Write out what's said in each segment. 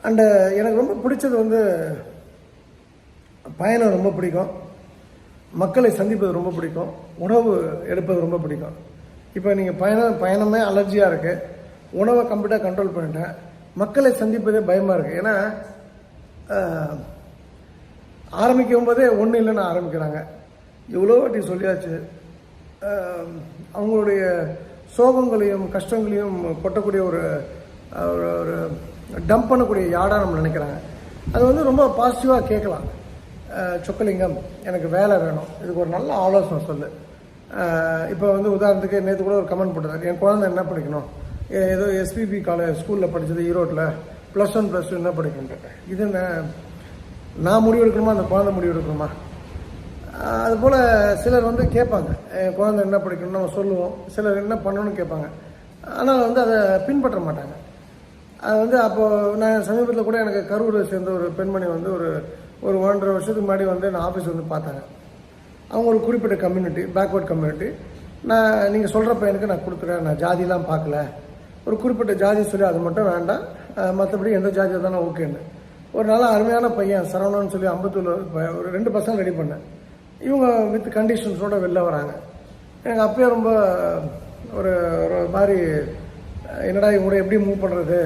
And எனக்கு ரொம்ப பிடிச்சது வந்து பயணம் ரொம்ப பிடிக்கும், மக்களை சந்திப்பது ரொம்ப பிடிக்கும், உணவு எடுப்பது ரொம்ப பிடிக்கும். இப்போ நீங்கள் பயணமே அலர்ஜியாக இருக்குது, உணவை கம்ப்ளீட்டாக கண்ட்ரோல் பண்ணிட்டேன், மக்களை சந்திப்பதே பயமாக இருக்குது. ஏன்னா ஆரம்பிக்கும் போதே ஒன்றும் இல்லைன்னு ஆரம்பிக்கிறாங்க. இவ்வளோ வாட்டி சொல்லியாச்சு. அவங்களுடைய சோகங்களையும் கஷ்டங்களையும் கொட்டக்கூடிய ஒரு ஒரு டம்ப் பண்ணக்கூடிய யாடாக நம்ம நினைக்கிறாங்க. அது வந்து ரொம்ப பாசிட்டிவாக கேட்கலாம். சொக்கலிங்கம், எனக்கு வேலை வேணும், இதுக்கு ஒரு நல்ல ஆலோசனை சொல்லு. இப்போ வந்து உதாரணத்துக்கு நேற்று கூட ஒரு கமெண்ட் போட்டது, என் குழந்தை என்ன படிக்கணும், ஏதோ எஸ்பிபி காலேஜ் ஸ்கூலில் படித்தது ஈரோட்டில், +1 +2 என்ன படிக்கணுன்ட்டு. இது என்ன நான் முடிவு எடுக்கணுமா, அந்த குழந்தை முடிவு எடுக்கணுமா? அதுபோல் சிலர் வந்து கேட்பாங்க, என் குழந்தை என்ன படிக்கணும்னு நம்ம சொல்லுவோம், சிலர் என்ன பண்ணணும்னு கேட்பாங்க. ஆனால் வந்து அதை பின்பற்ற மாட்டாங்க. அது வந்து அப்போது நான் சமீபத்தில் கூட எனக்கு கரூரை சேர்ந்த ஒரு பெண்மணி வந்து ஒரு 1.5 வருஷத்துக்கு முன்னாடி வந்து நான் ஆஃபீஸ் வந்து பார்த்தாங்க. அவங்க ஒரு குறிப்பிட்ட கம்யூனிட்டி, பேக்வர்ட் கம்யூனிட்டி. நீங்கள் சொல்கிற பையனுக்கு நான் கொடுக்குறேன், நான் ஜாதிலாம் பார்க்கல, ஒரு குறிப்பிட்ட ஜாதி சொல்லி அது மட்டும் வேண்டாம், மற்றபடி எந்த ஜாதியாக தானே ஓகேன்னு. ஒரு நல்ல அருமையான பையன் சரவணன்னு சொல்லி அம்பத்தூர் ஒரு 2 பசங்க ரெடி பண்ணேன். இவங்க வித் கண்டிஷன்ஸோடு வெளில வராங்க. எனக்கு அப்பயே ரொம்ப ஒரு மாதிரி, என்னடா இவங்க எப்படி மூவ் பண்ணுறது,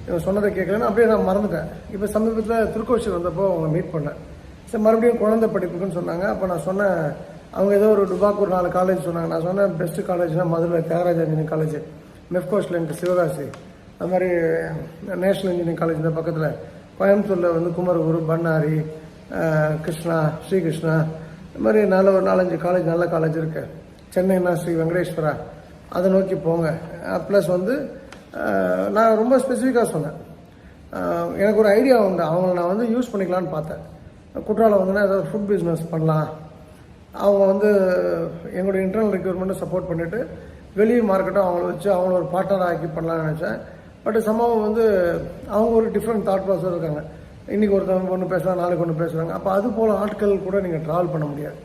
இவங்க சொன்னதை கேட்கலன்னு அப்படியே நான் மறந்துட்டேன். இப்போ சமீபத்தில் திருக்கோஷி வந்தப்போ அவங்க மீட் பண்ணேன். சரி, மறுபடியும் குழந்தை படிப்புக்குன்னு சொன்னாங்க. அப்போ நான் சொன்னேன், அவங்க ஏதோ ஒரு டுபாக்கு ஒரு 4 காலேஜ் சொன்னாங்க. நான் சொன்னேன், பெஸ்ட்டு காலேஜ்னால் மதுரை தியாகராஜ இன்ஜினியரிங் காலேஜ், மெஃப்கோஸில் எனக்கு சிவகாசி, அது மாதிரி நேஷ்னல் இன்ஜினியரிங் காலேஜ் இந்த பக்கத்தில், கோயம்புத்தூரில் வந்து குமரகுரு, பண்ணாரி, கிருஷ்ணா, ஸ்ரீகிருஷ்ணா, இது மாதிரி நல்ல ஒரு 4-5 காலேஜ், நல்ல காலேஜ் இருக்குது. சென்னைனா ஸ்ரீ வெங்கடேஸ்வரா, அதை நோக்கி போங்க. ப்ளஸ் வந்து நான் ரொம்ப ஸ்பெசிஃபிக்காக சொன்னேன், எனக்கு ஒரு ஐடியா உண்டு, அவங்கள நான் வந்து யூஸ் பண்ணிக்கலான்னு பார்த்தேன். குற்றாலம் வந்துன்னா ஏதாவது ஃபுட் பிஸ்னஸ் பண்ணலாம், அவங்க வந்து எங்களுடைய இன்டர்னல் ரெக்யூர்மெண்ட்டை சப்போர்ட் பண்ணிவிட்டு வெளியே மார்க்கெட்டும் அவங்கள வச்சு அவங்கள ஒரு பார்ட்னர் ஆக்கி பண்ணலாம்னு நினச்சேன். பட் சம்பவம் வந்து அவங்க ஒரு டிஃப்ரெண்ட் தாட் ப்ராசஸ் இருக்காங்க. இன்றைக்கி ஒருத்தவங்க ஒன்று பேசுகிறாங்க, நாளைக்கு ஒன்று பேசுகிறாங்க. அப்போ அது போல் ஆட்கள் கூட நீங்கள் ட்ராவல் பண்ண முடியாது.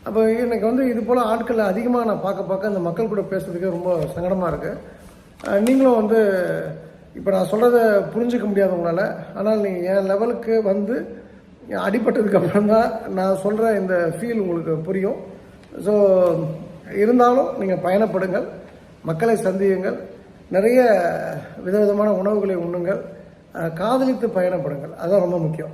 அப்போ எனக்கு வந்து இது போல் ஆட்கள் அதிகமாக நான் பார்க்க அந்த மக்கள் கூட பேசுறதுக்கே ரொம்ப சங்கடமாக இருக்குது. நீங்களும் வந்து இப்போ நான் சொல்கிறத புரிஞ்சிக்க முடியாது உங்களால், ஆனால் நீங்கள் என் லெவலுக்கு வந்து அடிபட்டதுக்கப்புறம் தான் நான் சொல்கிற இந்த ஃபீல் உங்களுக்கு புரியும். ஸோ இருந்தாலும் நீங்கள் பயணப்படுங்கள், மக்களை சந்தியுங்கள், நிறைய விதவிதமான உணவுகளை உண்ணுங்கள், காதலித்து பயணப்படுங்கள், அதுதான் ரொம்ப முக்கியம்.